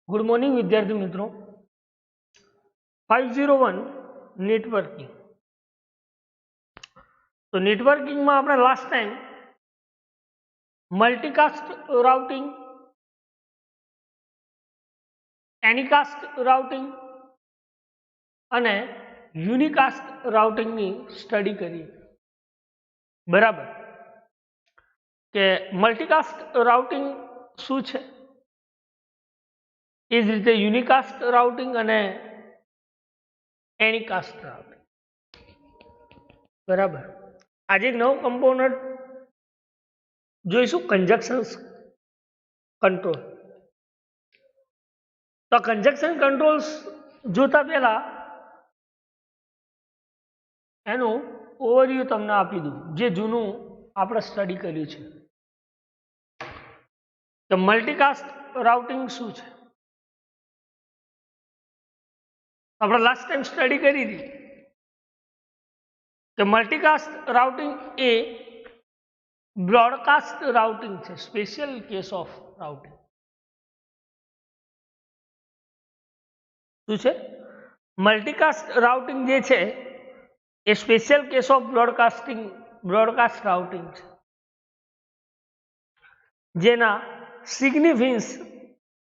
Good morning विद्यार्थी मित्रों। 501 networking. तो नेटवर्किंग में આપણે લાસ્ટ ટાઈમ મલ્ટીકાસ્ટ રાઉટિંગ, એનીકાસ્ટ રાઉટિંગ અને યુનિકાસ્ટ રાઉટિંગની સ્ટડી કરી. બરાબર કે મલ્ટીકાસ્ટ રાઉટિંગ શું છે, એ જ રીતે યુનિકાસ્ટ રાઉટિંગ અને એનીકાસ્ટ રાઉટિંગ. બરાબર. આજે એક નવો કમ્પોનન્ટ જોઈશું, કંજક્શન કંટ્રોલ. તો કંજક્શન કંટ્રોલ્સ જોતા પહેલા એનું ઓવરવ્યુ તમને આપી દઉં, જે જૂનું આપણે સ્ટડી કર્યું છે. તો મલ્ટીકાસ્ટ રાઉટિંગ શું છે આપણે લાસ્ટ ટાઈમ સ્ટડી કરી હતી કે મલ્ટીકાસ્ટ રાઉટિંગ એ બ્રોડકાસ્ટ રાઉટિંગ છે, સ્પેશિયલ કેસ ઓફ રાઉટિંગ. શું છે? મલ્ટીકાસ્ટ રાઉટિંગ જે છે એ special case of broadcast routing છે, જેના સિગ્નિફિકન્સ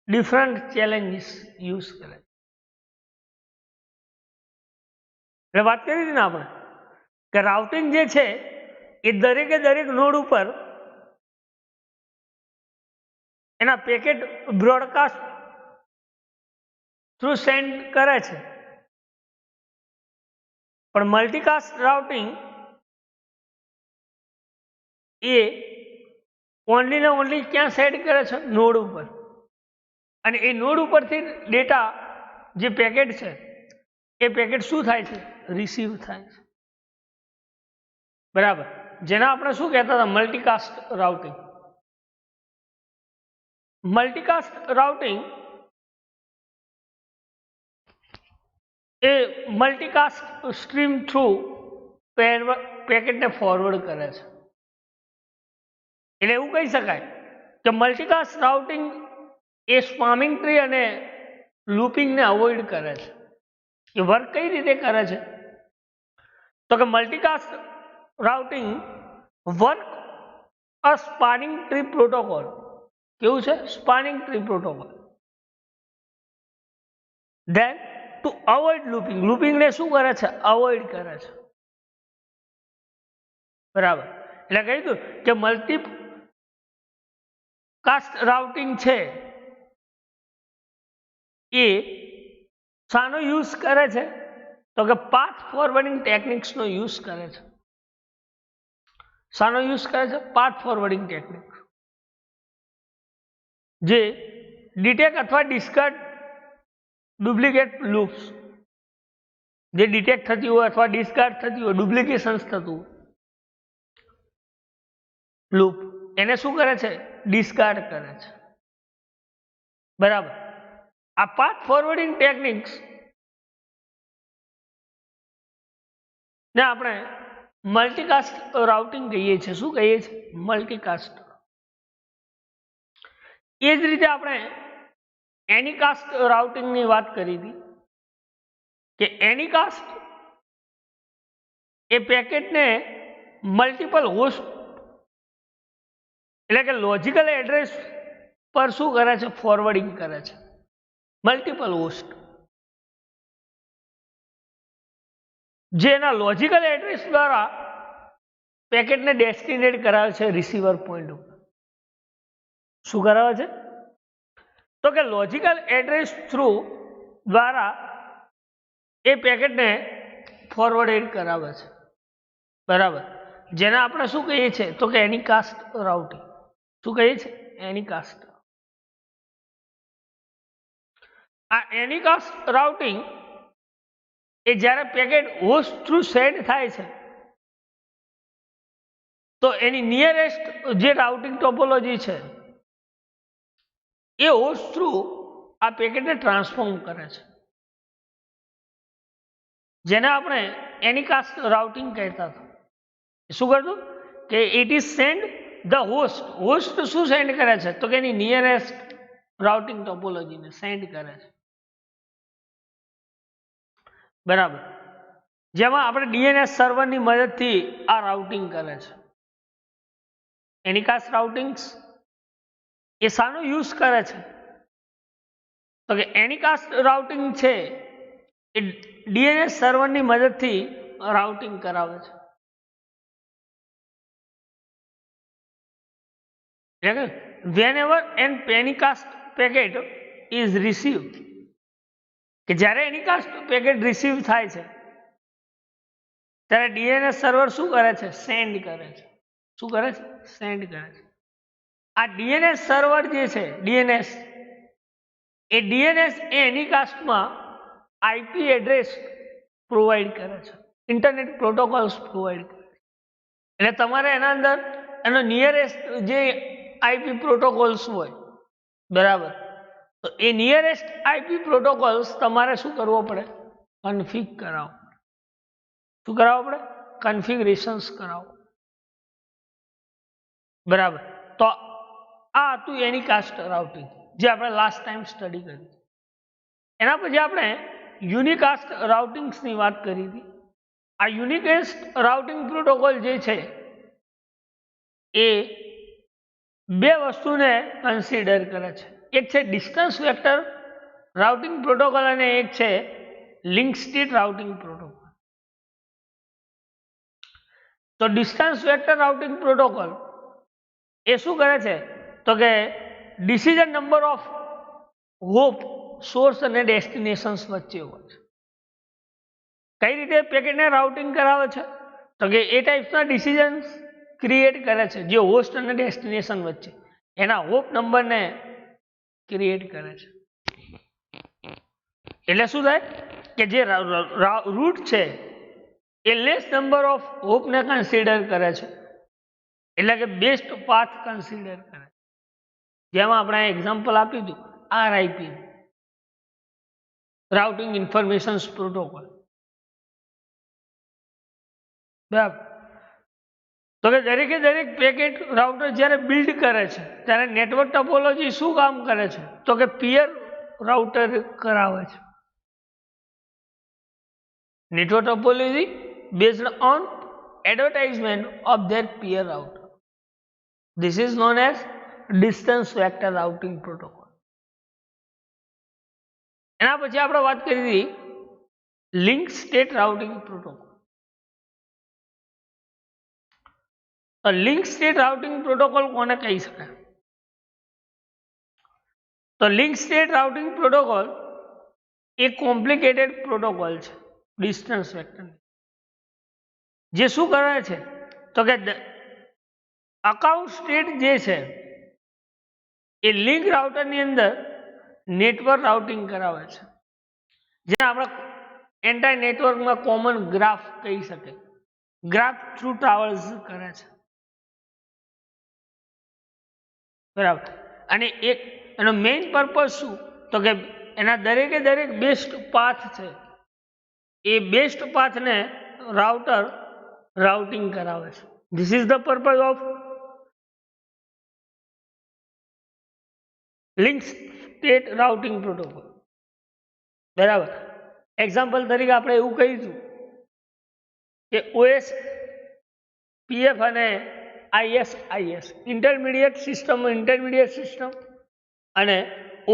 ડિફરન્ટ ચેલેન્જીસ યુઝ કરે. એટલે વાત કરી હતી ને આપણે કે રાઉટિંગ જે છે એ દરેકે દરેક નોડ ઉપર એના પેકેટ બ્રોડકાસ્ટ થ્રુ સેન્ડ કરે છે, પણ મલ્ટીકાસ્ટ રાઉટિંગ એ ઓનલી ને ઓનલી ક્યાં સેન્ડ કરે છે? નોડ ઉપર. અને એ નોડ ઉપરથી ડેટા જે પેકેટ છે એ પેકેટ શું થાય છે? રિસીવ થાય છે. બરાબર. જેના આપણે શું કહેતા હતા? મલ્ટીકાસ્ટ રાઉટિંગ. મલ્ટીકાસ્ટ રાઉટિંગ એ મલ્ટીકાસ્ટ સ્ટ્રીમ થ્રુ પેકેટને ફોરવર્ડ કરે છે. એટલે એવું કહી શકાય કે મલ્ટીકાસ્ટ રાઉટિંગ એ સ્પામિંગ ટ્રી અને લૂપિંગને અવોઇડ કરે છે. એ વર્ક કઈ રીતે કરે છે? તો કે multicast routing work a spanning tree protocol. કેવું છે? Spanning tree protocol. Then to avoid looping. લૂપિંગને શું કરે છે? અવોઇડ કરે છે. બરાબર. એટલે કહી દઉં કે મલ્ટીકાસ્ટ રાઉટિંગ છે એ શાનો યુઝ કરે છે? તો કે પાથ ફોરવર્ડિંગ ટેકનિક્સનો યુઝ કરે છે. શાનો યુઝ કરે છે? પાથ ફોરવર્ડિંગ ટેકનિક, જે ડિટેક્ટ અથવા ડિસ્કાર્ડ ડુપ્લિકેટ લૂપ્સ, જે ડિટેક્ટ થતી હોય અથવા ડિસ્કાર્ડ થતી હોય, ડુપ્લિકેશન્સ થતું હોય લૂપ, એને શું કરે છે? ડિસ્કાર્ડ કરે છે. બરાબર. આ પાથ ફોરવર્ડિંગ ટેકનિક્સ ને આપણે મલ્ટીકાસ્ટ રાઉટિંગ કહીએ છીએ. શું કહીએ છીએ? મલ્ટીકાસ્ટ. એ જ રીતે આપણે એનીકાસ્ટ રાઉટિંગની વાત કરી હતી કે એનીકાસ્ટ એ પેકેટને મલ્ટિપલ હોસ્ટ એટલે કે લોજિકલ એડ્રેસ પર શું કરે છે? ફોરવર્ડિંગ કરે છે. મલ્ટિપલ હોસ્ટ, જેના લોજિકલ એડ્રેસ દ્વારા પેકેટને ડેસ્ટિનેટ કરાવે છે રિસીવર પોઈન્ટ ઉપર. શું કરાવે છે? તો કે લોજિકલ એડ્રેસ થ્રુ દ્વારા એ પેકેટને ફોરવર્ડ કરાવે છે. બરાબર. જેને આપણે શું કહીએ છીએ? તો કે એનીકાસ્ટ રાઉટિંગ. શું કહીએ છીએ? એનીકાસ્ટ. આ એનીકાસ્ટ રાઉટિંગ એ જ્યારે પેકેટ હોસ્ટ થ્રુ સેન્ડ થાય છે તો એની નિયરેસ્ટ જે રાઉટિંગ ટોપોલોજી છે એ હોસ્ટ થ્રુ આ પેકેટને ટ્રાન્સફોર્મ કરે છે, જેને આપણે એનીકાસ્ટ રાઉટિંગ કહેતા હતા. શું કરતું કે it is send the host. Host શું સેન્ડ કરે છે? તો કે એની નિયરેસ્ટ રાઉટિંગ ટોપોલોજીને સેન્ડ કરે છે, બરાબર, જેમાં આપણે ડીએનએસ સર્વરની મદદથી આ રાઉટિંગ કરે છે. એનીકાસ્ટ રાઉટિંગ્સ એ શાનો યુઝ કરે છે? તો કે એનીકાસ્ટ રાઉટિંગ છે એ ડીએનએસ સર્વરની મદદથી રાઉટિંગ કરાવે છે. whenever an Anycast packet is received, કે જ્યારે એનીકાસ્ટ પેકેટ રિસીવ થાય છે ત્યારે ડીએનએસ સર્વર શું કરે છે? સેન્ડ કરે છે. શું કરે છે? સેન્ડ કરે છે. આ ડીએનએસ સર્વર જે છે ડીએનએસ એ એનીકાસ્ટમાં આઈપી એડ્રેસ પ્રોવાઈડ કરે છે, ઇન્ટરનેટ પ્રોટોકોલ્સ પ્રોવાઈડ કરે છે. એટલે તમારે એના અંદર એનો નિયરેસ્ટ જે આઈપી પ્રોટોકોલ્સ હોય, બરાબર, તો એ નિયરેસ્ટ આઈપી પ્રોટોકોલ્સ તમારે શું કરવો પડે? કન્ફિગ કરાવવો પડે. શું કરાવવો પડે? કન્ફિગરેશન્સ કરાવો, બરાબર. તો આ હતું એનીકાસ્ટ રાઉટિંગ, જે આપણે લાસ્ટ ટાઈમ સ્ટડી કરી. એના પછી આપણે યુનિકાસ્ટ રાઉટિંગ્સની વાત કરી હતી. આ યુનિકાસ્ટ રાઉટિંગ પ્રોટોકોલ જે છે એ બે વસ્તુને કન્સિડર કરે છે. એક છે ડિસ્ટન્સ વેક્ટર રાઉટિંગ પ્રોટોકોલ અને એક છે લિંક સ્ટેટ રાઉટિંગ પ્રોટોકોલ. તો ડિસ્ટન્સ વેક્ટર રાઉટિંગ પ્રોટોકોલ એ શું કરે છે? તો કે decision number of hope source અને ડેસ્ટિનેશન્સ વચ્ચે હોય છે. કઈ રીતે પેકેટને રાઉટિંગ કરાવે છે? તો કે એ ટાઈપ્સના ડિસિઝન્સ ક્રિએટ કરે છે જે હોસ્ટ અને ડેસ્ટિનેશન વચ્ચે એના હોપ નંબરને ક્રિએટ કરે છે. એટલે શું થાય કે જે રૂટ છે એ લેસ નંબર ઓફ હોપને કન્સિડર કરે છે, એટલે કે બેસ્ટ પાથ કન્સિડર કરે. જેમાં આપણે એક્ઝામ્પલ આપ્યું હતું આરઆઈપી રાઉટિંગ ઇન્ફોર્મેશન્સ પ્રોટોકોલ, બરાબર. તો કે દરેકે દરેક પેકેટ રાઉટર જ્યારે બિલ્ડ કરે છે ત્યારે નેટવર્ક ટોપોલોજી શું કામ કરે છે? તો કે પીયર રાઉટર કરાવે છે. Network topology based on advertisement of their peer router. This is known as distance vector routing protocol. એના પછી આપણે વાત કરી હતી લિંક સ્ટેટ રાઉટિંગ પ્રોટોકોલ. તો લિંક સ્ટેટ રાઉટિંગ પ્રોટોકોલ કોને કહી શકાય? તો લિંક સ્ટેટ રાઉટિંગ પ્રોટોકોલ એ કોમ્પ્લિકેટેડ પ્રોટોકોલ છે ડિસ્ટન્સ વેક્ટર, જે શું કરે છે? તો કે અકાઉન્ટ સ્ટેટ જે છે એ લિંક રાઉટરની અંદર નેટવર્ક રાઉટિંગ કરાવે છે, જેને આપણે એન્ટાયર નેટવર્કમાં કોમન ગ્રાફ કહી શકે. ગ્રાફ થ્રુ ટ્રાવલ્સ કરે છે, બરાબર. અને એક એનો મેઇન પર્પઝ શું? તો કે એના દરેકે દરેક બેસ્ટ પાથ છે એ બેસ્ટ પાથને રાઉટર રાઉટિંગ કરાવે છે. This is the purpose of link state routing protocol, બરાબર. એક્ઝામ્પલ તરીકે આપણે એવું કહીશું કે ઓએસ પીએફ અને આઈએસ ઇન્ટરમીડિયેટ સિસ્ટમ અને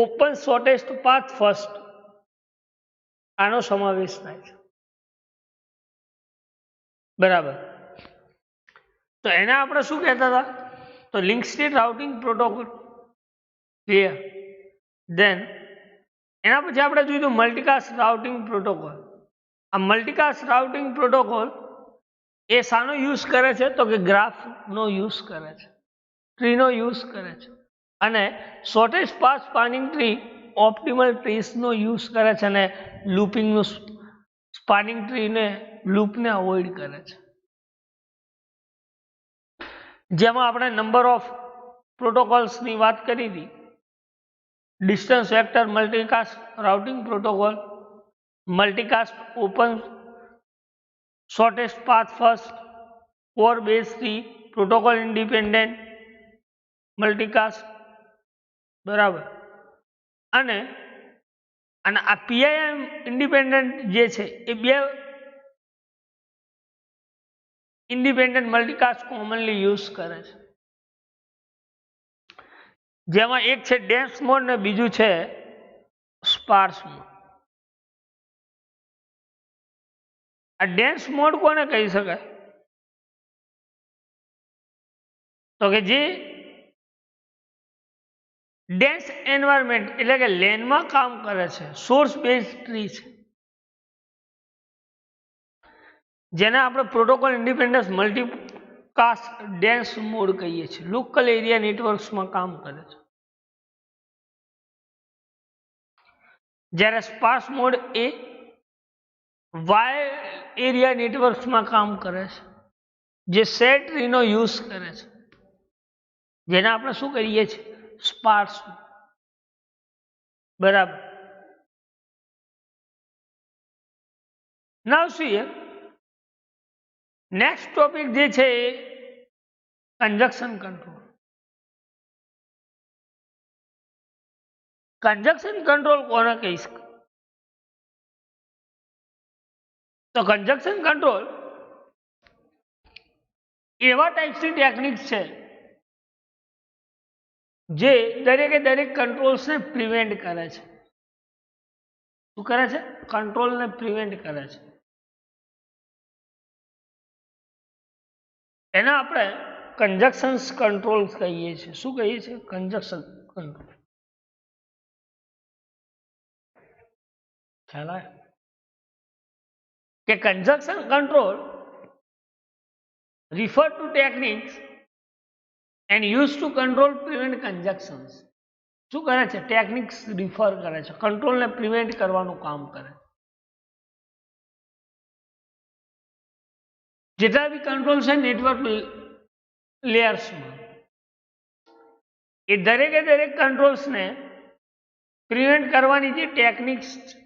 ઓપન શોર્ટેસ્ટ પાથ ફર્સ્ટ આનો સમાવેશ થાય છે, બરાબર. તો એને આપણે શું કહેતા હતા? તો link state routing protocol, clear. Then એના પછી આપણે જોયું મલ્ટીકાસ્ટ રાઉટિંગ પ્રોટોકોલ. આ મલ્ટીકાસ્ટ રાઉટિંગ પ્રોટોકોલ એ શાનો યુઝ કરે છે? તો કે ગ્રાફનો યુઝ કરે છે, ટ્રીનો યુઝ કરે છે, અને shortest path spanning tree optimal ટ્રીસનો યુઝ કરે છે, અને લૂપિંગનું સ્પાનિંગ ટ્રીને લૂપને અવોઇડ કરે છે. જેમાં આપણે નંબર ઓફ પ્રોટોકોલ્સની વાત કરી હતી. Distance vector multicast routing protocol, multicast open shortest path first, core base tree, protocol independent multicast, બરાબર. અને આ પીઆઈએમ ઇન્ડિપેન્ડન્ટ જે છે એ બે ઇન્ડિપેન્ડન્ટ મલ્ટીકાસ્ટ કોમનલી યુઝ કરે છે, જેમાં એક છે ડેન્સ મોડ ને બીજું છે સ્પાર્સ મોડ. આ ડેન્સ મોડ કોને કહી શકાય? તો કે જે ડેન્સ એન્વાયરમેન્ટ એટલે કે લેનમાં કામ કરે છે, સોર્સ બેઝ ટ્રી છે, જેને આપણે પ્રોટોકોલ ઇન્ડિપેન્ડન્સ મલ્ટીકાસ્ટ ડેન્સ મોડ કહીએ છીએ. લોકલ એરિયા નેટવર્ક્સમાં કામ કરે છે. જ્યારે સ્પાર્સ મોડ એ વાયર એરિયા નેટવર્ક્સમાં કામ કરે છે, જે સેટ ટ્રીનો યુઝ કરે છે, જેને આપણે શું કહીએ છીએ? સ્પાર્સ. બરાબર. નાઉ સી નેક્સ્ટ ટોપિક જે છે એ કંજક્શન કંટ્રોલ. કંજક્શન કંટ્રોલ કોને કહી શકાય? તો કંજક્શન કંટ્રોલ એવા ટાઈપ્સની ટેકનિક્સ છે જે દરેકે દરેક કંટ્રોલ્સને પ્રિવેન્ટ કરે છે. શું કરે છે? કંટ્રોલને પ્રિવેન્ટ કરે છે. એને આપણે કંજક્શન કંટ્રોલ કહીએ છીએ. શું કહીએ છીએ? Conjunction control. ખ્યાલ આવે કે conjunction control refer to techniques and used to control prevent conjunctions. શું કરે છે? ટેકનિક્સ રિફર કરે છે, કંટ્રોલને પ્રિવેન્ટ કરવાનું કામ કરે. જેટલા બી કંટ્રોલ છે નેટવર્ક લેયર્સમાં, એ દરેકે દરેક કંટ્રોલ્સને પ્રિવેન્ટ કરવાની જે ટેકનિક્સ છે,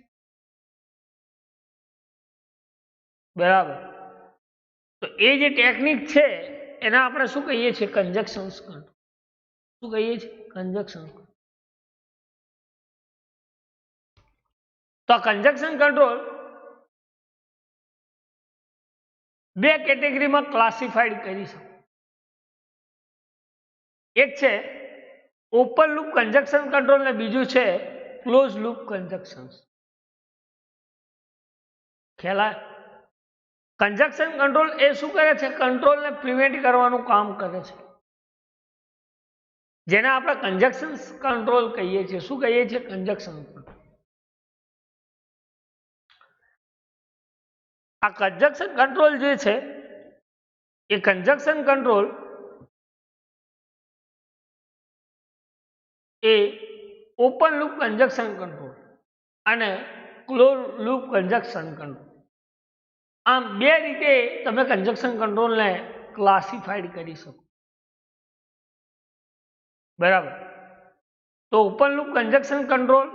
બરાબર, તો એ જે ટેકનિક છે એને આપણે શું કહીએ છીએ? Conjunction control. શું કહીએ છીએ? કંજક્શન. તો કંજક્શન કંટ્રોલ બે કેટેગરીમાં ક્લાસિફાઈડ કરી શકો. એક છે ઓપન લૂપ કંજક્શન કંટ્રોલ ને બીજું છે ક્લોઝ લૂપ કંજક્શન. ખ્યાલ આવે? કંજક્શન કંટ્રોલ એ શું કરે છે? કંટ્રોલને પ્રિવેન્ટ કરવાનું કામ કરે છે, જેને આપણે કંજક્શન કંટ્રોલ કહીએ છીએ. શું કહીએ છીએ? Conjunction control. આ કંજક્શન કંટ્રોલ જે છે એ કંજક્શન કંટ્રોલ એ ઓપન લૂપ કંજક્શન કંટ્રોલ અને ક્લોઝ લૂપ કંજક્શન કંટ્રોલ, આમ બે રીતે તમે કંજક્શન કંટ્રોલને ક્લાસિફાઈડ કરી શકો. બરાબર. તો ઓપન લૂપ કંજક્શન કંટ્રોલ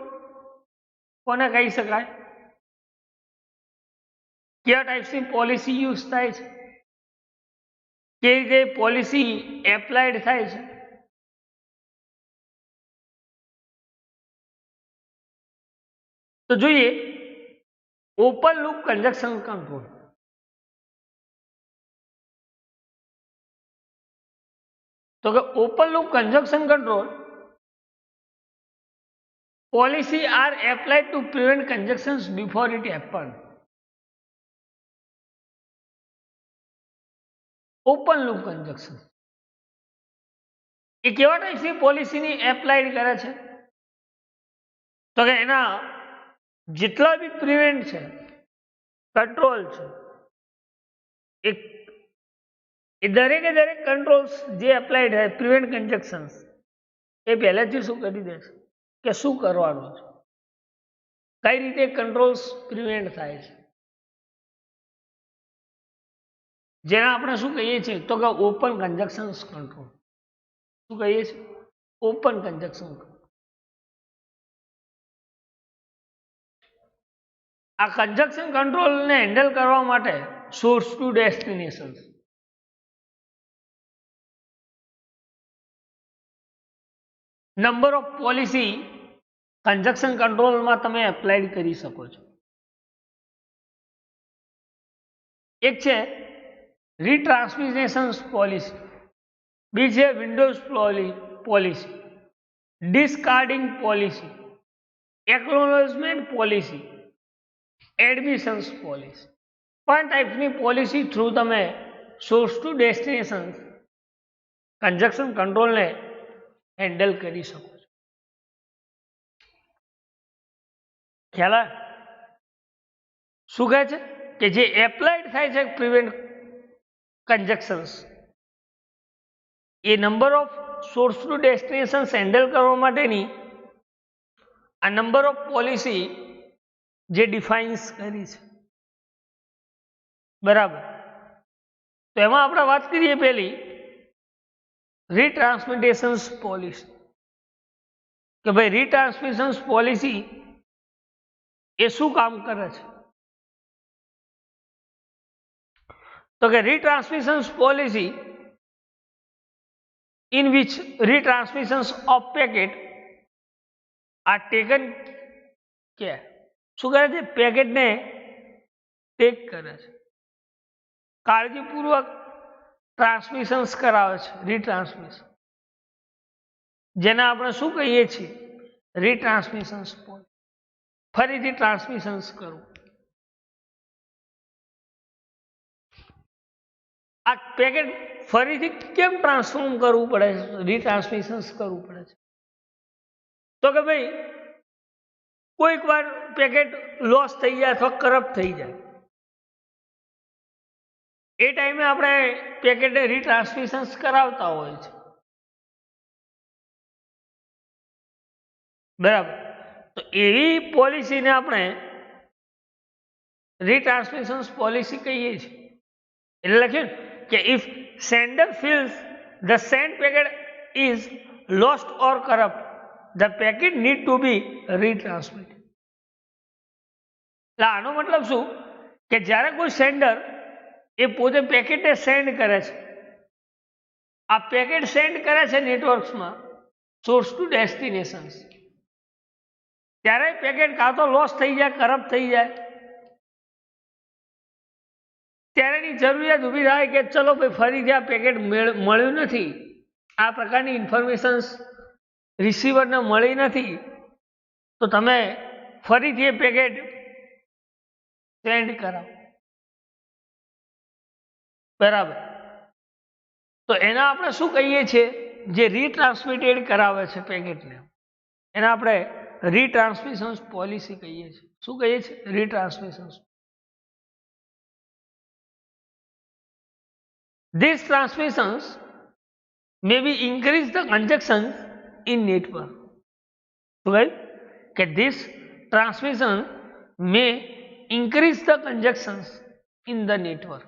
કોને કહી શકાય? કયા ટાઈપ્સની પોલિસી યુઝ થાય છે, કેવી રીતે પોલિસી એપ્લાયડ થાય છે, તો જોઈએ ઓપન લૂપ કંજક્શન કંટ્રોલ. તો કે open loop conjunction control policy are applied to prevent conjunctions before it happen. Open loop conjunction એ કેવા ટાઈપની પોલિસીની એપ્લાઇડ કરે છે? તો કે એના જેટલા બી પ્રિવેન્ટ છે, કંટ્રોલ છે, એ દરેકે દરેક કંટ્રોલ્સ જે એપ્લાઇડ છે પ્રિવેન્ટ કંજક્શન્સ, એ પહેલેથી શું કરી દેશે કે શું કરવાનું છે, કઈ રીતે કંટ્રોલ્સ પ્રિવેન્ટ થાય છે, જેને આપણે શું કહીએ છીએ? તો કે ઓપન કંજક્શન કંટ્રોલ. શું કહીએ છીએ? Open conjunction. આ કંજક્શન કંટ્રોલને હેન્ડલ કરવા માટે source to destination, number of policy conjunction કંટ્રોલમાં તમે એપ્લાઇડ કરી શકો છો. એક છે રીટ્રાન્સમિશન પોલિસી, બીજી છે windows policy, discarding policy, acknowledgement policy, admissions policy. 5 ટાઈપ્સની પોલિસી થ્રુ તમે સોર્સ ટુ ડેસ્ટિનેશન કન્જક્શન કંટ્રોલને હેન્ડલ કરી શકો છો. ખ્યાલ આવે? શું કહે છે કે જે એપ્લાઇડ થાય છે પ્રિવેન્ટ કન્જક્શન્સ, એ number of source to destination handle કરવા માટેની આ નંબર ઓફ પોલિસી જે ડિફાઇન્સ કરી છે. બરાબર. તો એમાં આપણે વાત કરીએ પહેલી રીટ્રાન્સમિટેશન્સ પોલિસી, કે ભાઈ રીટ્રાન્સમિશન્સ પોલિસી એ શું કામ કરે છે? તો કે રીટ્રાન્સમિશન્સ policy in which retransmissions of packet are taken કે શું કરે છે? પેકેટને ટેક કરે છે, કાળજીપૂર્વક ટ્રાન્સમિશન્સ કરાવે છે, રીટ્રાન્સમિશન, જેને આપણે શું કહીએ છીએ? Retransmissions policy. ફરીથી ટ્રાન્સમિશન્સ કરવું. આ પેકેટ ફરીથી કેમ ટ્રાન્સફોર્મ કરવું પડે છે, રીટ્રાન્સમિશન્સ કરવું પડે છે? તો કે ભાઈ કોઈક વાર પેકેટ લોસ થઈ જાય અથવા કરપ્ટ થઈ જાય, એ ટાઈમે આપણે પેકેટને રીટ્રાન્સમિશન્સ કરાવતા હોય છે. બરાબર. તો એવી પોલિસીને આપણે રીટ્રાન્સમિશન્સ પોલિસી કહીએ છીએ. એટલે લખ્યું કે if sender feels the sent packet is lost or corrupt, the packet need to be retransmitted. એટલે આનો મતલબ શું કે જ્યારે કોઈ સેન્ડર એ પોતે પેકેટને સેન્ડ કરે છે, આ પેકેટ સેન્ડ કરે છે નેટવર્ક્સમાં સોર્સ ટુ ડેસ્ટિનેશન્સ, ત્યારે પેકેટ કાં તો લોસ થઈ જાય, કરપ્ટ થઈ જાય, ત્યારે એની જરૂરિયાત ઊભી થાય કે ચલો ભાઈ ફરીથી આ પેકેટ મળ્યું નથી, આ પ્રકારની ઇન્ફોર્મેશન્સ રિસીવરને મળી નથી, તો તમે ફરીથી એ પેકેટ સેન્ડ કરાવો. બરાબર. તો એના આપણે શું કહીએ છીએ? જે રીટ્રાન્સમિટેડ કરાવે છે પેકેટને, એને આપણે રીટ્રાન્સમિશન્સ પોલિસી કહીએ છીએ. શું કહીએ છીએ? રીટ્રાન્સમિશન્સ. These transmissions may be increase the congestion in network. શું કહ્યું? કે this transmission may increase the congestion in the network.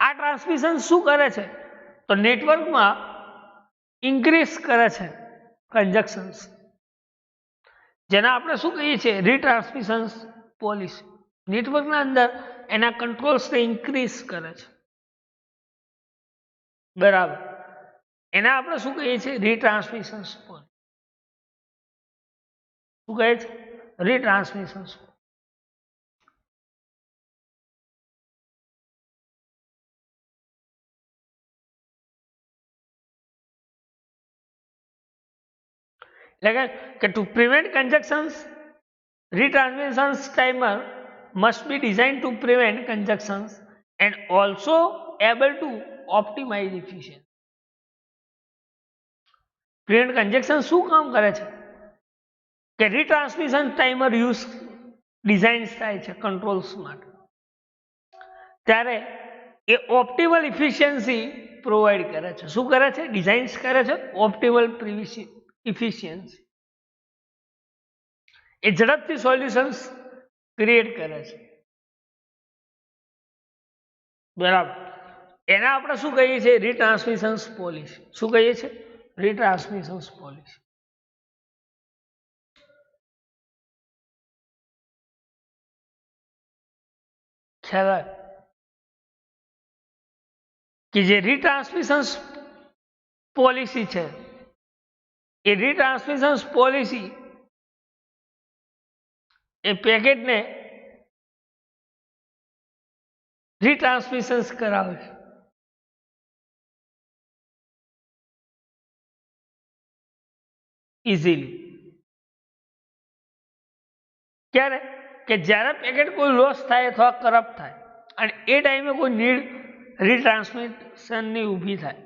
આ ટ્રાન્સમિશન શું કરે છે? તો નેટવર્કમાં ઇન્ક્રીઝ કરે છે કન્જક્શન્સ, જેને આપણે શું કહીએ છીએ? Retransmissions policy. નેટવર્કના અંદર એના કંટ્રોલ્સને ઇન્ક્રીઝ કરે છે. બરાબર. એને આપણે શું કહીએ છીએ? Retransmissions policy. શું કહે છે? રીટ્રાન્સમિશન્સ. એટલે કે to prevent conjunctions, retransmissions timer must be designed to prevent conjunctions and also able to optimize efficiency. Prevent conjunction શું કામ કરે છે? કે રીટ્રાન્સમિશન ટાઈમર યુઝ ડિઝાઇન્સ થાય છે કંટ્રોલ્સ માટે, ત્યારે એ ઓપ્ટિમલ ઇફિશિયન્સી પ્રોવાઈડ કરે છે. શું કરે છે? ડિઝાઇન્સ કરે છે ઓપ્ટિમલ ઇફિશિયન્સી. એ ઝડપથી સોલ્યુશન્સ ક્રિએટ કરે છે. બરાબર. એને આપણે શું કહીએ છીએ? Retransmissions policy. શું કહીએ છીએ? Retransmissions policy. ખ્યાલ આવે કે જે રીટ્રાન્સમિશન્સ પોલિસી છે એ રીટ્રાન્સમિશન પોલિસી એ પેકેટને રીટ્રાન્સમિશન કરાવે છે. ઇઝીલી. ક્યારે? કે જ્યારે પેકેટ કોઈ લોસ થાય અથવા કરપ્ટ થાય અને એ ટાઈમે કોઈ નીડ રીટ્રાન્સમિશનની ઊભી થાય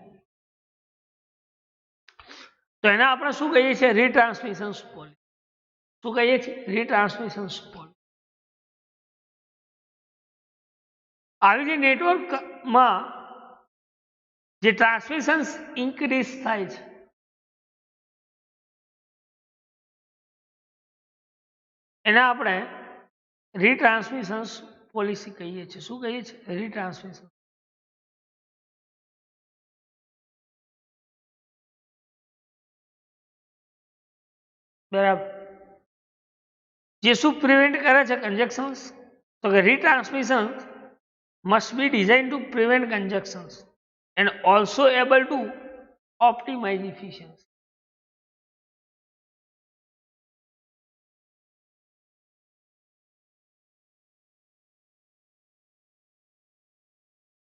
તો એને આપણે શું કહીએ છીએ? Retransmission policy. શું કહીએ છીએ? Retransmission policy. આવી જે નેટવર્કમાં જે ટ્રાન્સમિશન ઇન્ક્રીઝ થાય છે એને આપણે રીટ્રાન્સમિશન પોલિસી કહીએ છીએ. શું કહીએ છીએ? રીટ્રાન્સમિશન. બરાબર. જે શું પ્રિવેન્ટ કરે છે? કંજક્શન્સ. તો કે retransmission must be designed to prevent conjunctions and also able to optimize efficiency.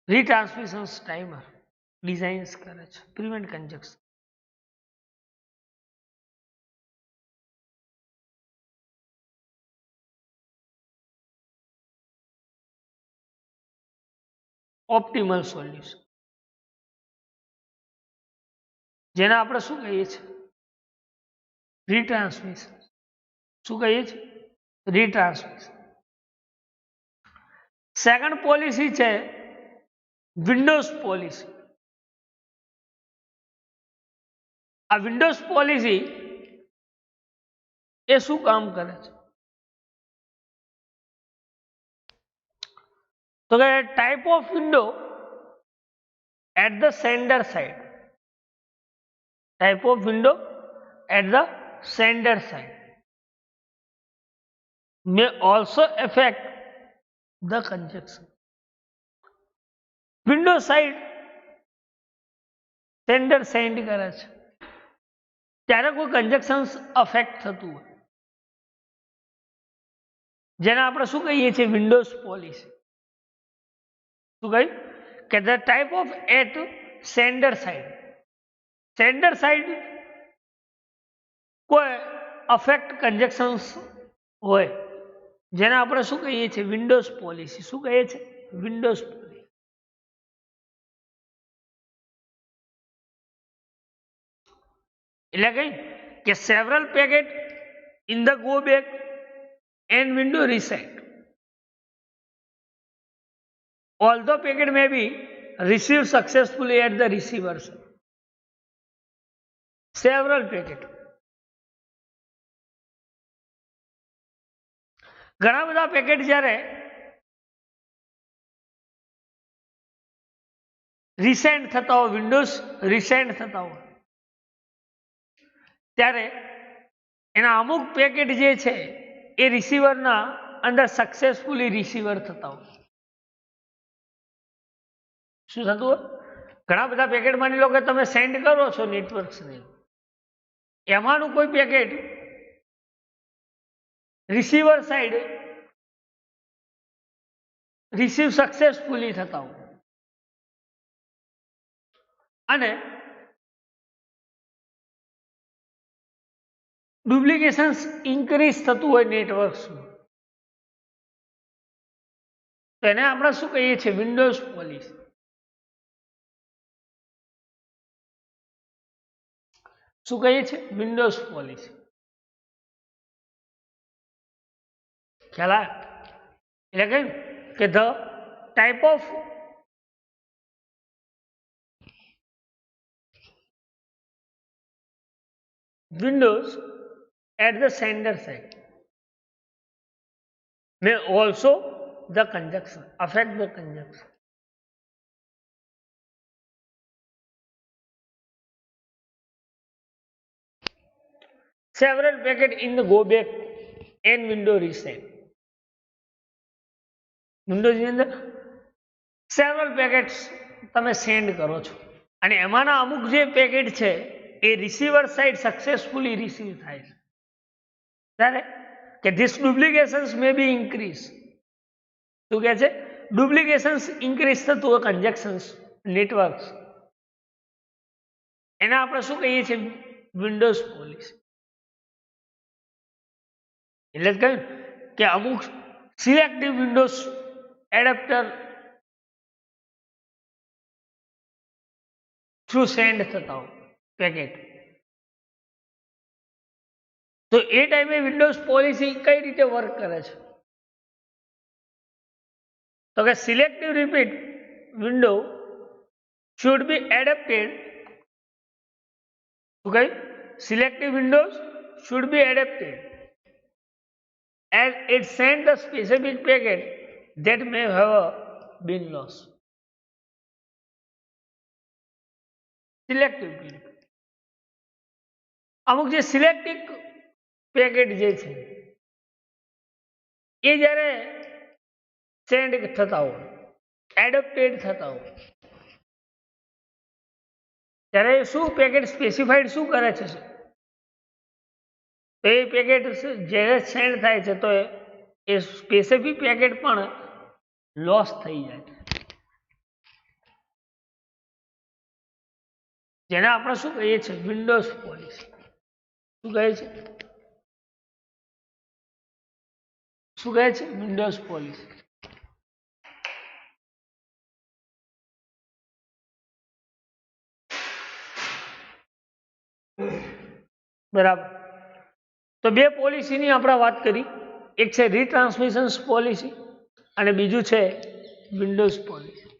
Retransmission timer designs કરે છે પ્રિવેન્ટ કંજક્શન. ઓપ્ટિમલ સોલ્યુશન જેને આપણે શું કહીએ છીએ? રીટ્રાન્સમિશન. શું કહીએ છીએ? રીટ્રાન્સમિશન. સેકન્ડ પોલિસી છે વિન્ડોઝ પોલિસી. આ વિન્ડોઝ પોલિસી એ શું કામ કરે છે? તો કે type of window at the sender side. Type of window at the sender side may also affect the conjunction. Window side sender send કરે છે ત્યારે કોઈ કંજક્શન અફેક્ટ થતું હોય જેને આપણે શું કહીએ છીએ? Windows policy. શું કહ્યું? કે the type of at sender side. Sender side કોઈ અફેક્ટ કંજક્શન્સ હોય જેને આપણે શું કહીએ છીએ? Windows policy. શું કહીએ છીએ? Windows policy. એટલે કઈ કે several packet in the go back and window reset. Although packet may be received successfully at the receiver. Several packet. ઘણા બધા પેકેટ જ્યારે રિસેન્ડ થતા હોય, વિન્ડોઝ રિસેન્ડ થતા હોય ત્યારે એના અમુક પેકેટ જે છે એ રિસીવરના અંદર સક્સેસફુલી રિસીવર થતા હોય. શું થતું હોય? ઘણા બધા પેકેટ માની લો કે તમે સેન્ડ કરો છો નેટવર્ક્સને, એમાંનું કોઈ packet receiver side receive successfully થતા હોય અને ડુપ્લિકેશન ઇન્ક્રીઝ થતું હોય નેટવર્ક્સનું તો એને આપણે શું કહીએ છીએ? Windows policy. શું કહીએ છીએ? Windows policy. ખ્યાલ આવે? એટલે કહ્યું કે the type of windows at the sender side may also the conjunction affect the conjunction. Several packet in the go back and window reset. Windows ની અંદર સેવરલ પેકેટ્સ તમે સેન્ડ કરો છો અને એમાંના અમુક જે પેકેટ છે એ રિસીવર સાઇડ સક્સેસફુલી રિસીવ થાય છે ત્યારે કે this duplications May B increase. શું કહે છે? ડુપ્લિકેશન્સ ઇન્ક્રીઝ થતું હોય કન્જેક્શન્સ નેટવર્ક્સ, એને આપણે શું કહીએ છીએ? Windows policy. એટલે જ કહ્યું કે અમુક selective Windows adapter through send થતા હોય પેકેટ. તો એ ટાઈમે વિન્ડોઝ પોલિસી કઈ રીતે વર્ક કરે છે? તો કે selective repeat window should be adapted. Okay, selective windows should be adapted as it sends the specific packet that may have been lost. Selective packet. અમુક જે સિલેક્ટિવ પેકેટ જે છે એ જ્યારે સેન્ડ થતા હોય, એડપ્ટેડ થતા હોય, ત્યારે શું પેકેટ સ્પેસિફાઈડ શું કરે છે? તો એ પેકેટ જ્યારે સેન્ડ થાય છે તો એ સ્પેસિફિક પેકેટ પણ લોસ થઈ જાય છે, જેને આપણે શું કહીએ છીએ? Windows policy. શું કહે છે? શું કહે છે? Windows policy. બરાબર. તો બે પોલિસીની આપણે વાત કરી, એક છે રીટ્રાન્સમિશન પોલિસી અને બીજું છે વિન્ડોઝ પોલિસી.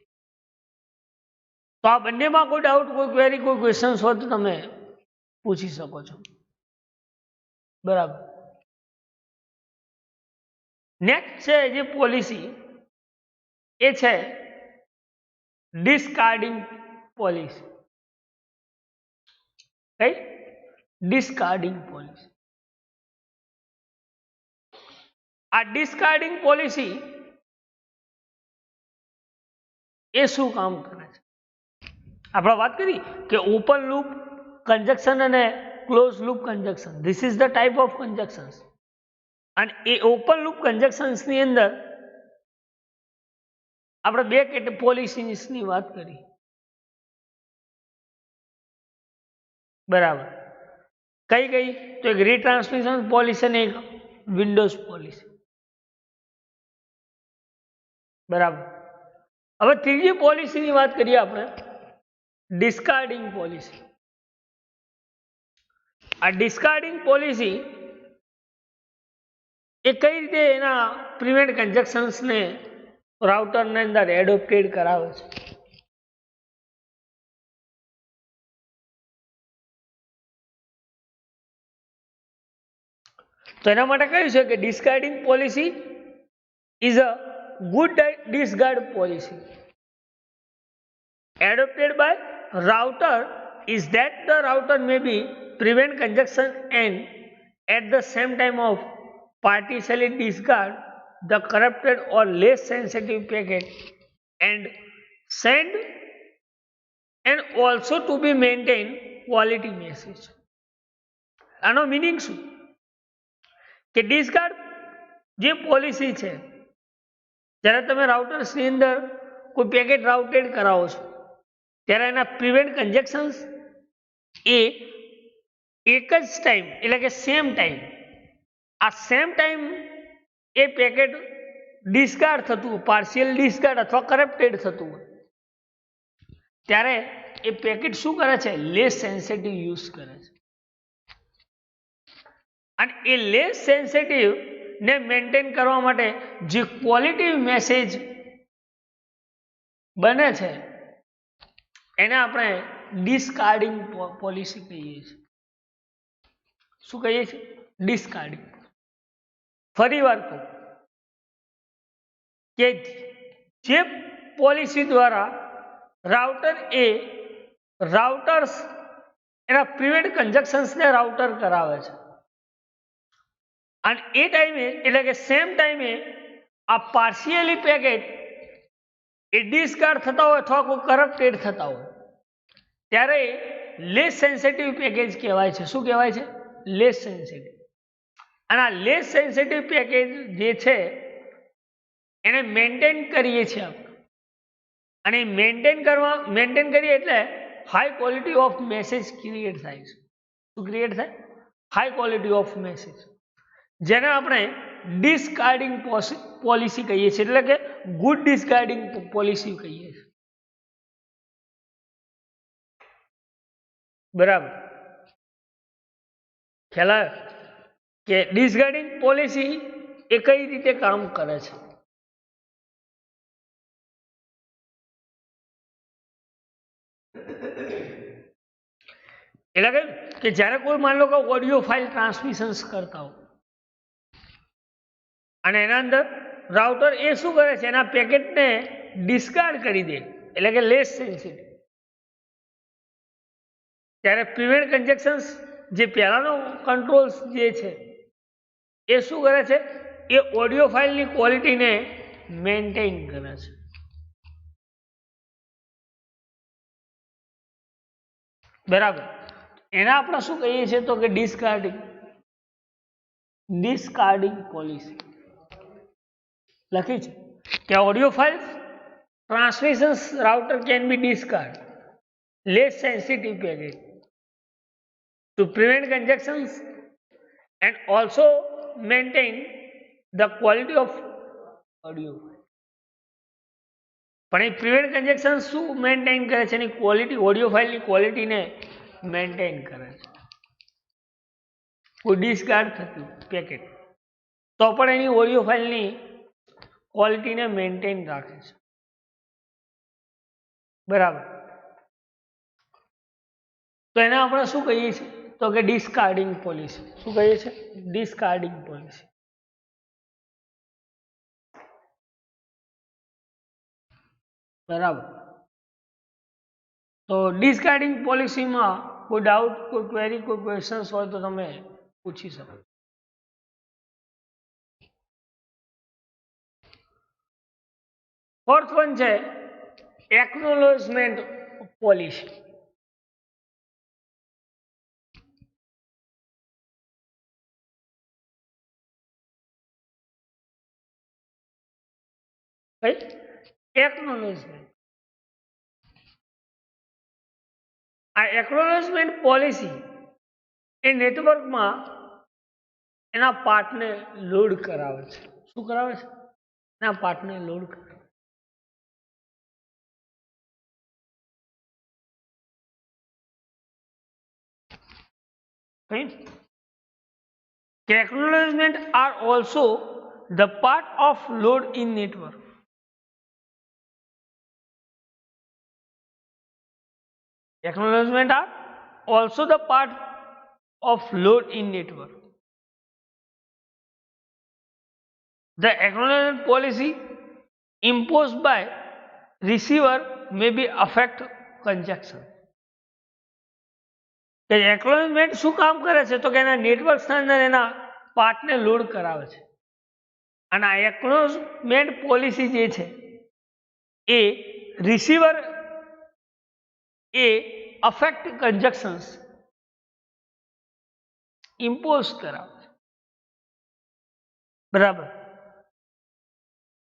તો આ બંનેમાં કોઈ ડાઉટ, કોઈ ક્વેરી, કોઈ ક્વેશ્ચન્સ હોય તો તમે પૂછી શકો છો. બરાબર. નેક્સ્ટ છે જે પોલિસી એ છે ડિસ્કાર્ડિંગ પોલિસી. કઈ? ડિસ્કાર્ડિંગ પોલિસી. આ ડિસ્કાર્ડિંગ પોલિસી એ શું કામ કરે છે? આપણે વાત કરી કે ઓપન લૂપ કન્જક્શન અને close loop conjunction, this is the type of conjunctions. અને એ ઓપન લૂપ કન્જક્શન્સની અંદર આપણે બે પોલિસીની વાત કરી. બરાબર. કઈ કઈ? તો એક રીટ્રાન્સમિશન પોલિસી અને એક વિન્ડોઝ પોલિસી. બરાબર. હવે ત્રીજી પોલિસીની વાત કરીએ આપણે, ડિસ્કાર્ડિંગ પોલિસી. આ ડિસ્કાર્ડિંગ પોલિસી એ કઈ રીતે એના પ્રિવેન્ટ કન્જક્શન્સને રાઉટરની અંદર એડોપ્ટેડ કરાવે છે? તો એના માટે કહ્યું છે કે discarding policy is a good discard policy adopted by router is that the router may be prevent congestion and at the same time of partially discard the corrupted or less sensitive packet and send and also to be maintain quality message. આનો meaning શું? કે discard જે policy છે, જ્યારે તમે રાઉટર્સની અંદર કોઈ packet રાઉટેડ કરાવો છો ત્યારે એના પ્રિવેન્ટ કન્જેક્શન્સ એ એક જ ટાઈમ એટલે કે સેમ ટાઈમ, આ સેમ ટાઈમ એ પેકેટ ડિસ્કાર્ડ થતું હોય, પાર્શિયલ ડિસ્કાર્ડ અથવા કરપ્ટેડ થતું હોય, ત્યારે એ પેકેટ શું કરે છે? લેસ સેન્સિટિવ યુઝ કરે છે. અને એ લેસ સેન્સિટિવ ને મેન્ટેન કરવા માટે જે ક્વોલિટી મેસેજ બને છે એને આપણે ડિસ્કાર્ડિંગ પોલિસી કહીએ છીએ. શું કહીએ છીએ? ડિસ્કાર્ડિંગ. ફરી વાર કહું કે જે પોલિસી દ્વારા રાઉટર્સ એના પ્રિવેન્ટ કન્જક્શન્સને રાઉટર કરાવે છે અને એ ટાઈમે એટલે કે સેમ ટાઈમે આ પાર્શિયલી પેકેટ એ ડિસ્કાર્ડ થતા હોય અથવા કોઈ કરપ્ટેડ થતા હોય ત્યારે લેસ સેન્સિટિવ પેકેજ કહેવાય છે. શું કહેવાય છે? Less sensitive. અને આ લેસ સેન્સિટિવ પેકેજ જે છે એને મેન્ટેન કરીએ છીએ આપણે. અને મેન્ટેન કરીએ એટલે high quality of message create થાય છે. શું ક્રિએટ થાય? હાઈ ક્વોલિટી ઓફ મેસેજ, જેને આપણે ડિસકાર્ડિંગ પોલિસી કહીએ છીએ, એટલે કે ગુડ ડિસકાર્ડિંગ પોલિસી કહીએ છીએ. બરાબર, ખ્યાલ આવ્યો કે ડિસકાર્ડિંગ પોલિસી એ કઈ રીતે કામ કરે છે? એટલે કે જ્યારે કોઈ માની લો કે ઓડિયો ફાઇલ ટ્રાન્સમિશન કરતા હો અને એના અંદર રાઉટર એ શું કરે છે? એના પેકેટને ડિસ્કાર્ડ કરી દે, એટલે કે લેસ સેન્સિટિવ. ત્યારે પ્રિવેન્ટ કન્જેક્શન્સ જે પહેલાનો કંટ્રોલ્સ જે છે એ શું કરે છે? એ ઓડિયો ફાઇલની ક્વોલિટીને મેન્ટેન કરે છે. બરાબર, એને આપણે શું કહીએ છીએ? તો કે ડિસ્કાર્ડિંગ પોલિસી લખી છે કે audio file transmission router can be discard less sensitive package to prevent congestions and also maintain the quality of audio. પણ એ પ્રિવેન્ટ કન્જેક્શન શું મેન્ટેન કરે છે? એની ક્વોલિટી, ઓડિયો ફાઇલની ક્વોલિટીને મેન્ટેન કરે છે. કોઈ ડિસ્કાર્ડ થતું પેકેટ તો પણ એની ઓડિયો ફાઇલની ક્વોલિટીને મેન્ટેન રાખે છે. બરાબર, તો એને આપણે શું કહીએ છીએ? તો કે ડિસ્કાર્ડિંગ પોલિસી. શું કહીએ છીએ? ડિસ્કાર્ડિંગ પોલિસી. બરાબર, તો ડિસ્કાર્ડિંગ પોલિસીમાં કોઈ ડાઉટ, કોઈ ક્વેરી, કોઈ ક્વેશ્ચન્સ હોય તો તમે પૂછી શકો. ફોર્થ વન છે એકનોલેજમેન્ટ પોલિસી. એકનોલેજમેન્ટ. આ એકનોલેજમેન્ટ પોલિસી એ નેટવર્કમાં એના પાર્ટને લોડ કરાવે છે. શું કરાવે છે? એના પાર્ટને લોડ કરાવે. Acknowledgement are also the part of load in network. Acknowledgement are also the part of load in network. The acknowledgement policy imposed by receiver may be affect congestion. Acknowledgement શું કામ કરે છે? તો કે એના નેટવર્કના અંદર એના પાર્ટને લોડ કરાવે છે. અને આ એક્નોલેજમેન્ટ પોલિસી જે છે એ રિસીવર એ અફેક્ટ કન્જક્શન્સ ઇમ્પોઝ કરાવે છે. બરાબર,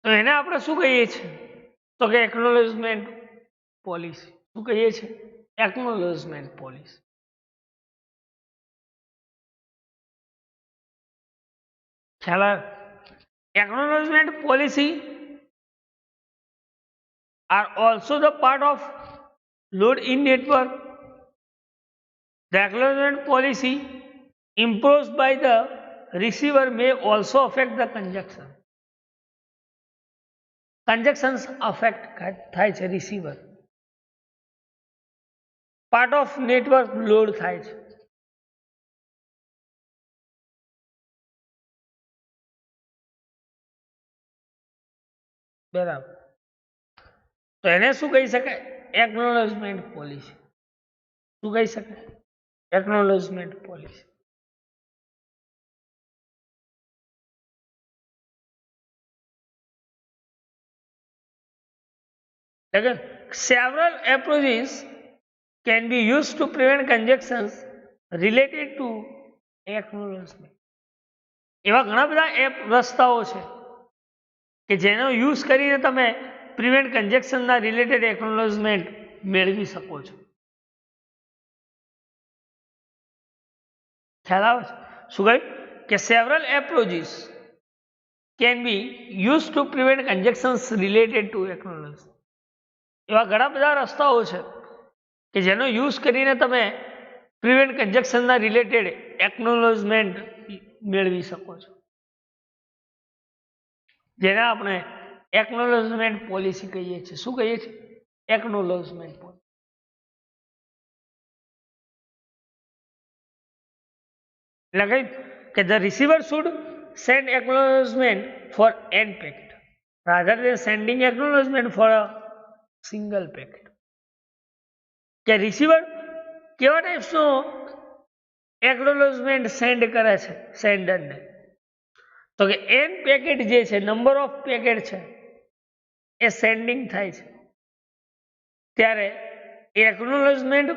તો એને આપણે શું કહીએ છીએ? તો કે એક્નોલેજમેન્ટ પોલિસી. શું કહીએ છીએ? Acknowledgement policy. ખ્યાલ આવે? Acknowledgement policy are also the part of load in network. The acknowledgement policy imposed by the receiver may also affect the congestion. Congestions affect થાય છે receiver. Part of network load થાય છે. બરાબર, તો એને શું કહી શકાય? Acknowledgement policy. શું કહી શકાય? Acknowledgement policy. Several approaches can be used to prevent conjunctions related to acknowledgement. એવા ઘણા બધા એપ રસ્તાઓ છે કે જેનો યુઝ કરીને તમે પ્રિવેન્ટ કન્જેક્શનના રિલેટેડ એક્નોલેજમેન્ટ મેળવી શકો છો. ખ્યાલ આવે છે? શું કહ્યું કે several approaches can be use to prevent conjunctions related to acknowledgement. એવા ઘણા બધા રસ્તાઓ છે કે જેનો યુઝ કરીને તમે પ્રિવેન્ટ કન્જેક્શનના રિલેટેડ એક્નોલેજમેન્ટ મેળવી શકો છો, જેને આપણે એક્નોલેજમેન્ટ પોલિસી કહીએ છીએ. શું કહીએ છીએ? Acknowledgement policy. એટલે કહ્યું કે the receiver should send acknowledgement for an packet rather than sending acknowledgement for a single packet. કે રિસીવર કેવા ટાઈપ્સનો એક્નોલેજમેન્ટ સેન્ડ કરે છે સેન્ડરને? તો કે એન પેકેટ જે છે, નંબર ઓફ પેકેટ છે એ સેન્ડિંગ થાય છે ત્યારે એક્નોલેજમેન્ટ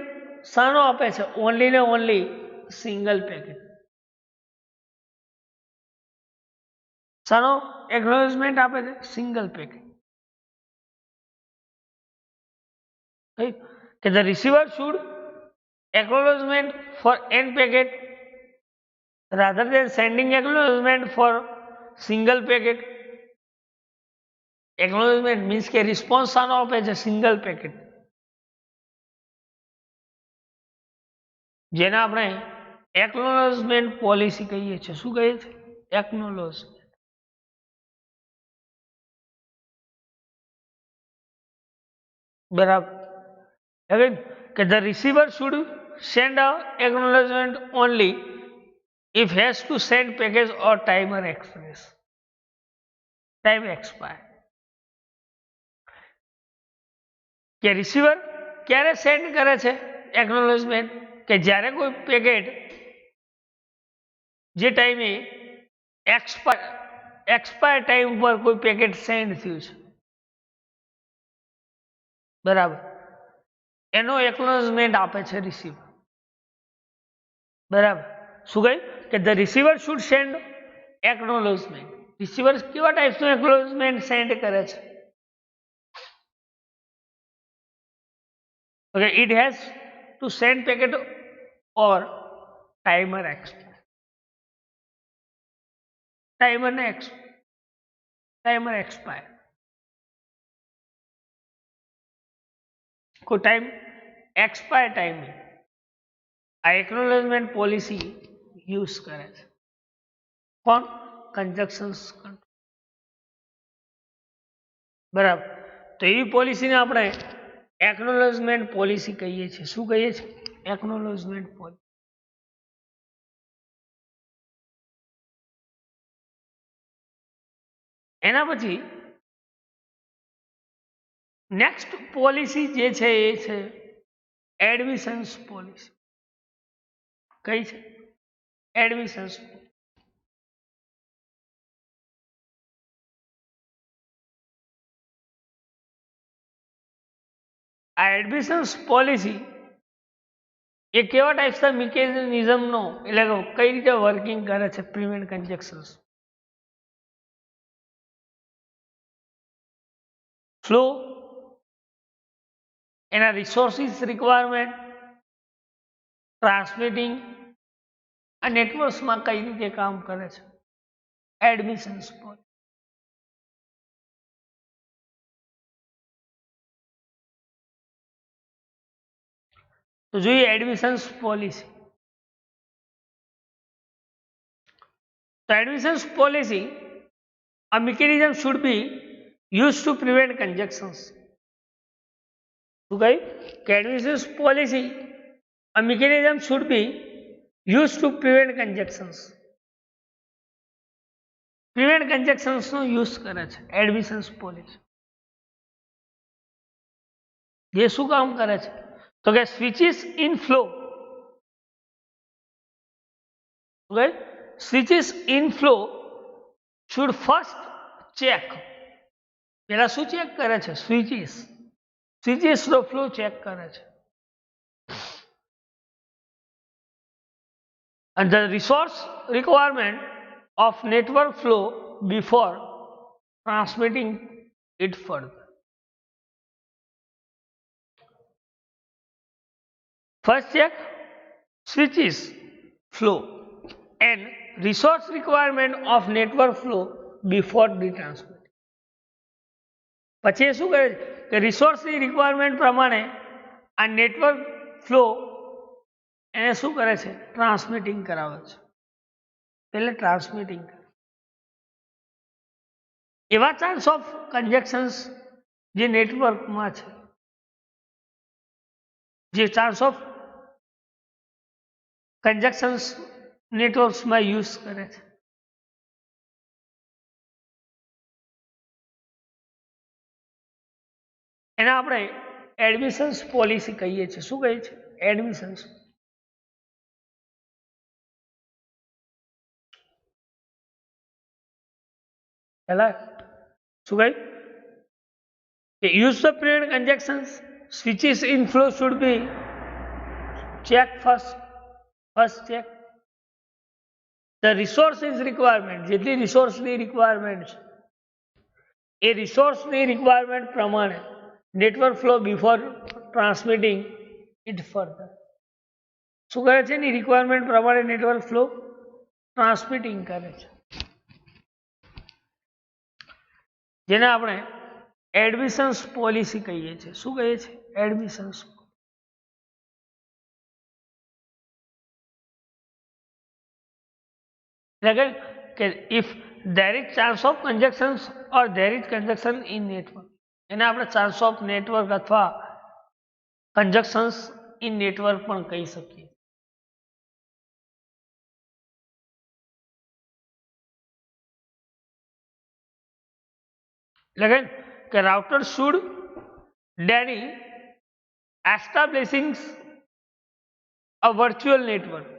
શાનો આપે છે? ઓનલી ને ઓનલી સિંગલ પેકેટ. શાનો એક્નોલેજમેન્ટ આપે છે? Single packet. કે the receiver should acknowledgement for n packet rather than sending acknowledgement for single packet. Acknowledgement means કે રિસ્પોન્સ શાનો આપે છે? Single packet. જેને આપણે એક્નોલેજમેન્ટ પોલિસી કહીએ છીએ. શું કહીએ છીએ? એક્નોલેજમેન્ટ. બરાબર. હવે કે the receiver should send a acknowledgement only if has to send package or timer express time expire. કે રિસીવર ક્યારે સેન્ડ કરે છે એક્નોલેજમેન્ટ? કે જ્યારે કોઈ પેકેટ જે ટાઈમે એક્સપાયર ટાઈમ પર કોઈ પેકેટ સેન્ડ થયું છે, બરાબર, એનો એક્નોલેજમેન્ટ આપે છે રિસીવર. બરાબર. શું કહ્યું કે the receiver should send acknowledgement. Receiver કેવા ટાઈપ્સનું એક્નોલેજમેન્ટ સેન્ડ કરે છે? Okay, it has two send packet or timer expire. Timer expire. કોઈ ટાઈમ એક્સપાયર ટાઈમે આ એક્નોલેજમેન્ટ પોલિસી યુઝ કરે છે. કોણ? કન્જક્શન્સ કંટ્રોલ. બરાબર. તો એવી પોલિસીને આપણે એક્નોલેજમેન્ટ પોલિસી કહીએ છીએ. શું કહીએ છીએ? Acknowledgement policy. એના પછી નેક્સ્ટ પોલિસી જે છે એ છે એડમિશન્સ પોલિસી. કઈ છે? એડમિશન્સ. આ એડમિશન્સ પોલિસી એ કેવા ટાઈપ્સના મિકેનિઝમનો, એટલે કઈ રીતે વર્કિંગ કરે છે પ્રિવેન્ટ કન્જેક્શન્સ? ફ્લો, એના રિસોર્સિસ રિક્વાયરમેન્ટ, ટ્રાન્સમિટિંગ આ નેટવર્ક્સમાં કઈ રીતે કામ કરે છે એડમિશન્સ પોલિસી. તો જોઈએ એડમિશન્સ પોલિસી. તો admissions policy a mechanism should be used to prevent conjunctions. શું કહ્યું કે admissions policy a mechanism should be used to prevent conjunctions. Prevent કન્જક્શન્સનો યુઝ કરે છે એડમિશન્સ પોલિસી. જે શું કામ કરે છે? તો કે switches in flow. Switches in flow should first check. પેલા શું ચેક કરે છે? સ્વિચિસનો ફ્લો ચેક કરે છે. and the resource requirement of network flow before transmitting it further. First check switches flow and resource requirement of network flow before the transmitting. પછી શું કરે કે રિસોર્સની રિક્વાયરમેન્ટ પ્રમાણે આ નેટવર્ક ફ્લો એને શું કરે છે ટ્રાન્સમિટિંગ કરાવે છે એટલે ટ્રાન્સમિટિંગ એવા ચાન્સ ઓફ કન્જેક્શન્સ જે નેટવર્કમાં છે જે ચાન્સ ઓફ કન્જેક્શન્સ નેટવર્ક્સમાં યુઝ કરે છે એને આપણે એડમિશન્સ પોલિસી કહીએ છીએ શું કહીએ છીએ એડમિશન્સ પહેલા શું કહ્યું કે use the prevent conjunctions switches in flow should be check first check the resources requirement જેટલી રિસોર્સની રિક્વાયરમેન્ટ છે એ રિસોર્સની રિક્વાયરમેન્ટ પ્રમાણે network flow before transmitting it further શું કરે છે એની રિક્વાયરમેન્ટ પ્રમાણે નેટવર્ક ફ્લો ટ્રાન્સમિટિંગ કરે છે જેને આપણે એડમિશન્સ પોલિસી કહીએ છીએ શું કહીએ છીએ એડમિશન્સ એટલે કે if there is chance of conjunctions or there is conjunction in network એને આપણે ચાન્સ ઓફ નેટવર્ક અથવા કંજક્શન્સ ઇન નેટવર્ક પણ કહી શકીએ એટલે કે router should delay establishing a virtual network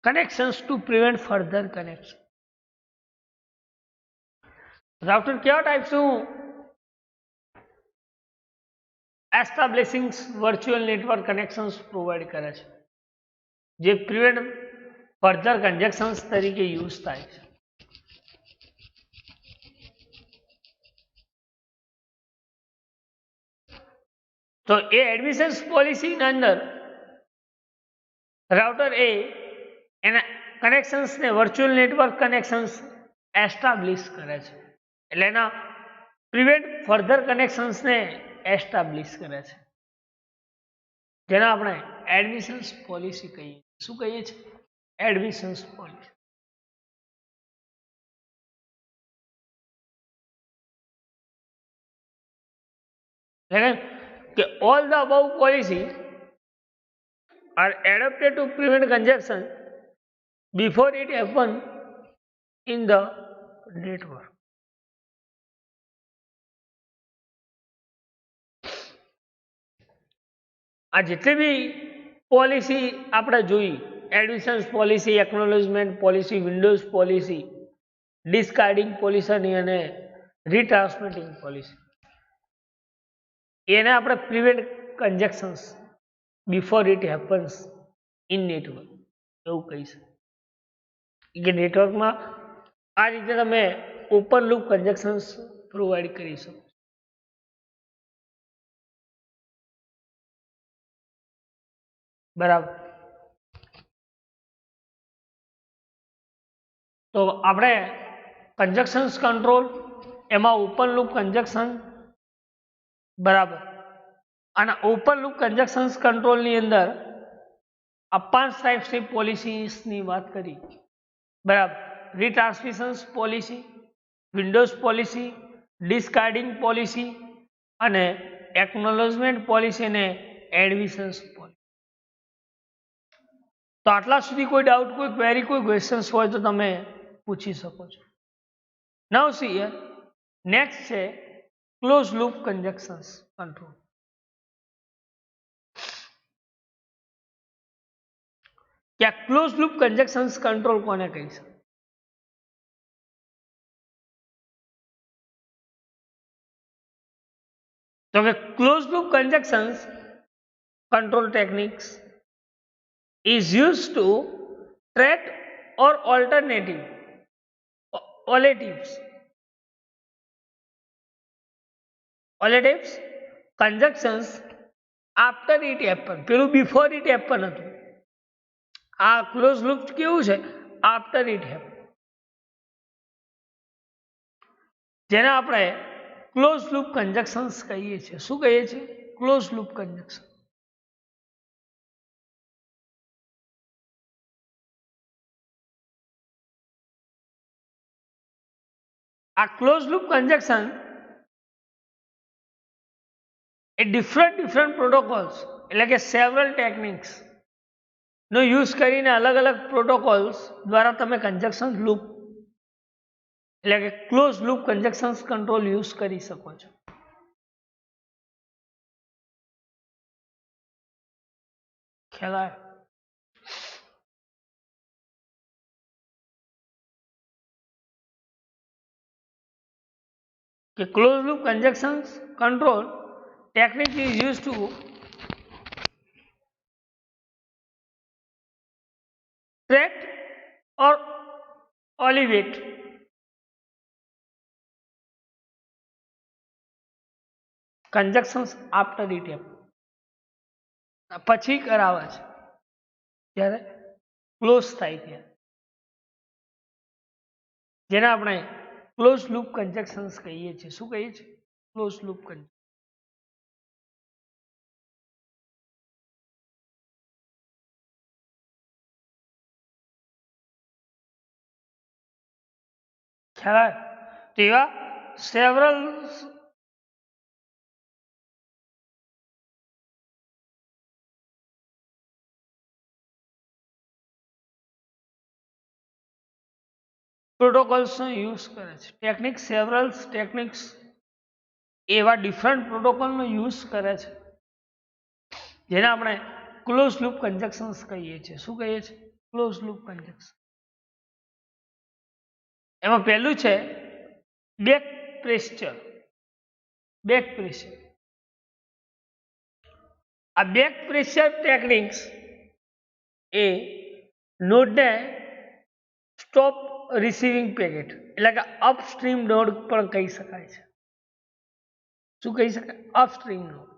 connections to prevent further connection. Router કેવા ટાઈપ્સનું establishing virtual network connections provide કરે છે જે પ્રિવેન્ટ ફર્ધર કન્જેક્શન્સ તરીકે યુઝ થાય છે તો એ એડમિશન્સ પોલિસીના અંદર રાઉટર એ એના કનેક્શન્સને વર્ચ્યુઅલ નેટવર્ક કનેક્શન્સ એસ્ટાબ્લિશ કરે છે એટલે એના પ્રિવેન્ટ ફર્ધર કનેક્શન્સને એસ્ટાબ્લિશ કરે છે જેને આપણે એડમિશન્સ પોલિસી કહીએ શું કહીએ છીએ એડમિશન્સ પોલિસી એટલે કે all the above policy are adapted to prevent conjunction before it happen in the network. આ જેટલી બી પોલિસી આપણે જોઈ admissions policy acknowledgement policy windows policy discarding policy અને રીટ્રાન્સમિટિંગ પોલિસી એને આપણે prevent conjunctions before it happens in network એવું કહી શકીએ કે નેટવર્કમાં આ રીતે તમે ઓપન લૂપ કન્જેક્શન્સ પ્રોવાઈડ કરી શકો બરાબર તો આપણે કન્જેક્શન્સ કંટ્રોલ એમાં ઓપન લૂપ કન્જેક્શન બરાબર અને ઓપન લૂપ કન્જેક્શન્સ કંટ્રોલની અંદર આ 5 ટાઈપ્સની પોલિસીસની વાત કરી બરાબર રીટ્રાન્સમિશન્સ policy windows policy discarding policy અને એકનોલેજમેન્ટ પોલિસી અને એડમિશન્સ પોલિસી તો આટલા સુધી કોઈ ડાઉટ કોઈ ક્વેરી કોઈ ક્વેશ્ચન્સ હોય તો તમે પૂછી શકો છો નાઉ સી હિયર નેક્સ્ટ છે ક્લોઝ લૂપ કન્જેક્શન્સ કંટ્રોલ કે આ ક્લોઝ લૂપ કન્જેક્શન્સ કંટ્રોલ કોને કહી છે તો કે close loop conjunctions control techniques is used to treat or allatives conjunctions after it happen. પેલું before it happen હતું. આ ક્લોઝ લૂપ કેવું છે? after it happen. જેને આપણે ક્લોઝ લૂપ કંજક્શન્સ કહીએ છીએ. શું કહીએ છીએ? Close loop conjunction. આ ક્લોઝ લૂપ કંજક્શન એ ડિફરન્ટ પ્રોટોકોલ્સ એટલે કે સેવરલ ટેકનિક્સ નો યુઝ કરીને અલગ અલગ પ્રોટોકોલ્સ દ્વારા તમે કંજક્શન લૂપ એટલે કે close loop conjunctions control use કરી શકો છો. ખ્યાલ આવે? કે close loop conjunctions control technique is used to treat or alleviate conjunctions after it happen. પછી કરાવે છે જ્યારે ક્લોઝ થાય ત્યારે, જેને આપણે ક્લોઝ લૂપ કંજક્શન્સ કહીએ છીએ. શું કહીએ છીએ? Close loop conjunction. ખ્યાલ આવે? તો એવા સેવરલ પ્રોટોકોલ્સનો યુઝ કરે છે. ટેકનિક્સ એવા ડિફરન્ટ પ્રોટોકોલનો યુઝ કરે છે જેને આપણે ક્લોઝ લૂપ કંજક્શન્સ કહીએ છીએ. શું કહીએ છીએ? Close loop conjunction. એમાં પહેલું છે બેક પ્રેશર. આ બેક પ્રેશર ટેકનિક્સ એ નોડને સ્ટોપ રિસીવિંગ પેકેટ એટલે કે અપસ્ટ્રીમ નોડ પણ કહી શકાય છે. શું કહી શકાય? Upstream node.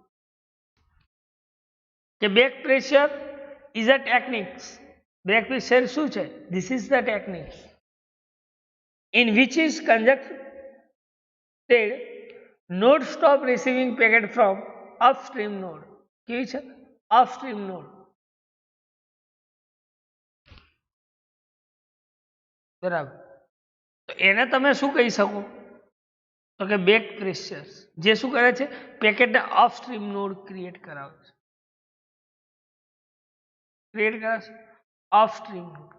કે back pressure is a techniques. Back pressure શું છે? This is the techniques in which is conjuncted node stop receiving packet from upstream node. કેવી છે? upstream node. બરાબર. તો એને તમે શું કહી શકો? તો કે બેક પ્રેશર જે શું કરે છે? પેકેટને અપસ્ટ્રીમ નોડ ક્રિએટ કરાવે છે. Upstream node.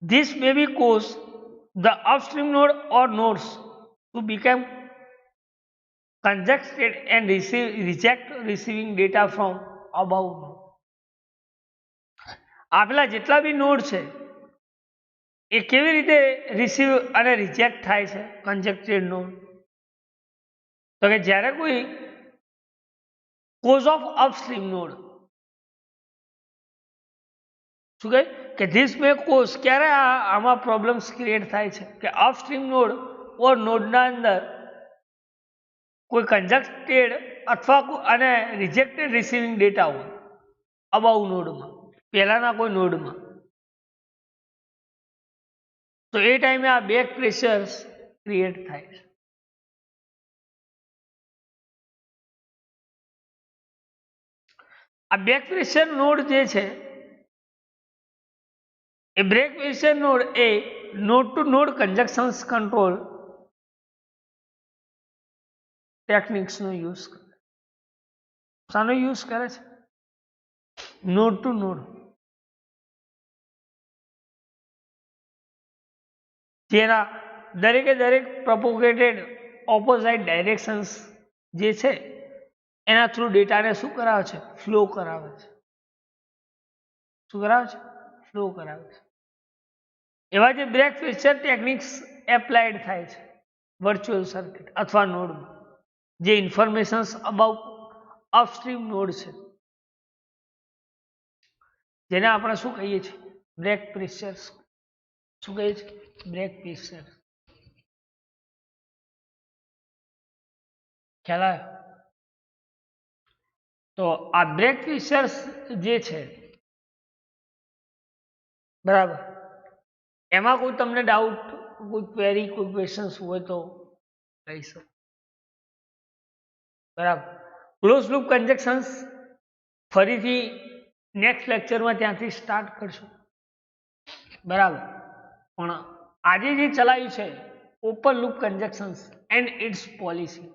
This may be cause the upstream node or nodes to become congested and reject receiving data from above node. આપેલા જેટલા બી નોડ છે એ કેવી રીતે રિસીવ અને રિજેક્ટ થાય છે? કન્જેક્ટેડ નોડ. તો કે જ્યારે કોઈ કોઝ ઓફ અપસ્ટ્રીમ નોડ શું કહે કે ધીસ મે કોઝ ક્યારે આમાં પ્રોબ્લેમ્સ ક્રિએટ થાય છે કે અપસ્ટ્રીમ નોડ ઓર નોડના અંદર કોઈ કન્જેક્ટેડ અથવા અને રિજેક્ટેડ રિસીવિંગ ડેટા હોય અબાઉ નોડમાં, પહેલાના કોઈ નોડમાં, તો એ ટાઈમે આ બેક પ્રેશર્સ ક્રિએટ થાય છે. આ બેક પ્રેશર નોડ જે છે એ બેક પ્રેશર નોડ એ node to node conjunctions control ટેકનિક્સનો યુઝ કરે. શાનો યુઝ કરે છે? Node to node. જેના દરેકે દરેક પ્રોપોગેટેડ ઓપોઝાઇટ ડાયરેક્શન્સ જે છે એના થ્રુ ડેટાને શું કરાવે છે? ફ્લો કરાવે છે. શું કરાવે છે? ફ્લો કરાવે છે. એવા જે બ્રેક ફિક્સર ટેકનિક્સ એપ્લાઇડ થાય છે વર્ચ્યુઅલ સર્કિટ અથવા નોડમાં, જે ઇન્ફોર્મેશન્સ અબાઉટ અપસ્ટ્રીમ નોડ છે, જેને આપણે શું કહીએ છીએ? Break pressures. શું કહીએ છીએ? Break pressure. ખ્યાલ આવ્યો? તો આ બ્રેક પ્રેશર્સ જે છે, બરાબર, એમાં કોઈ તમને ડાઉટ, કોઈ ક્વેરી, કોઈ ક્વેશ્ચન્સ હોય તો કહી શકો. બરાબર. ક્લોઝ લૂપ કન્જેક્શન્સ ફરીથી નેક્સ્ટ લેક્ચરમાં ત્યાંથી સ્ટાર્ટ કરશું. બરાબર. પણ આજે જે ચલાવ્યું છે open loop conjunctions and its policy.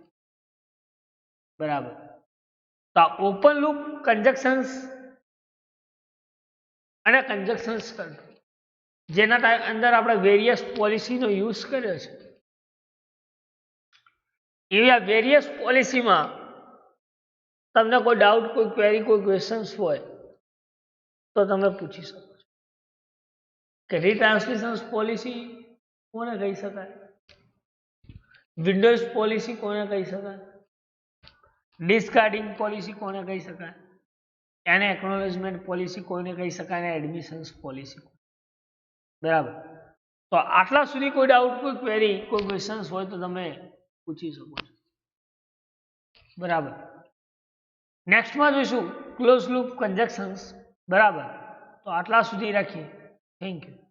બરાબર. તો આ ઓપન લૂપ કન્જેક્શન્સ અને કન્જેક્શન્સ કંટ્રોલ, જેના અંદર આપણે વેરિયસ પોલિસીનો યુઝ કર્યો છે, એવી આ વેરિયસ પોલિસીમાં તમને કોઈ ડાઉટ, કોઈ ક્વેરી, કોઈ ક્વેશ્ચન્સ હોય તો તમે પૂછી શકો છો. કે રીટ્રાન્સમિશન પોલિસી કોને કહી શકાય? વિન્ડોઝ પોલિસી કોને કહી શકાય? ડિસ્કાર્ડિંગ પોલિસી કોને કહી શકાય? એને એકનોલેજમેન્ટ પોલિસી કોને કહી શકાય? અને એડમિશન્સ પોલિસી. બરાબર. તો આટલા સુધી કોઈ ડાઉટ, કોઈ ક્વેરી, કોઈ ક્વેશ્ચન્સ હોય તો તમે પૂછી શકો છો. બરાબર. નેક્સ્ટમાં જોઈશું ક્લોઝ લૂપ કન્જેક્શન્સ. બરાબર. તો આટલા સુધી રાખીએ. Thank you.